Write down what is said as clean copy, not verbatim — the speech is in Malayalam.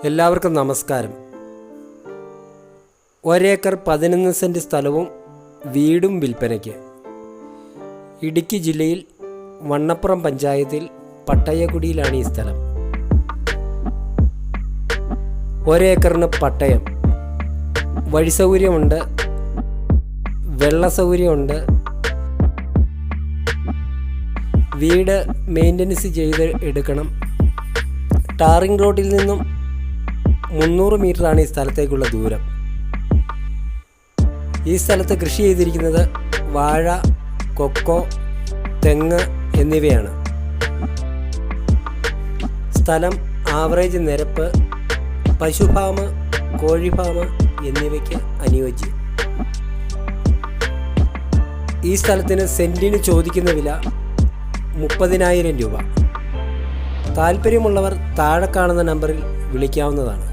എല്ലാവർക്കും നമസ്കാരം. ഒരേക്കർ 11 സെൻറ്റ് സ്ഥലവും വീടും വിൽപ്പനയ്ക്ക്. ഇടുക്കി ജില്ലയിൽ വണ്ണപ്പുറം പഞ്ചായത്തിൽ പട്ടയക്കുടിയിലാണ് ഈ സ്ഥലം. ഒരേക്കറിന് പട്ടയം, വഴി സൗകര്യമുണ്ട്, വെള്ള സൗകര്യമുണ്ട്. വീട് മെയിൻ്റനൻസ് ചെയ്ത് എടുക്കണം. ടാറിംഗ് റോഡിൽ നിന്നും 300 മീറ്ററാണ് ഈ സ്ഥലത്തേക്കുള്ള ദൂരം. ഈ സ്ഥലത്ത് കൃഷി ചെയ്തിരിക്കുന്നത് വാഴ, കൊക്കോ, തെങ്ങ് എന്നിവയാണ്. സ്ഥലം ആവറേജ് നിരപ്പ്, പശു ഫാം, കോഴി ഫാം എന്നിവയ്ക്ക് അനുയോജ്യം. ഈ സ്ഥലത്തിന് സെൻറ്റിന് ചോദിക്കുന്ന വില 30,000 രൂപ. താല്പര്യമുള്ളവർ താഴെ കാണുന്ന നമ്പറിൽ വിളിക്കാവുന്നതാണ്.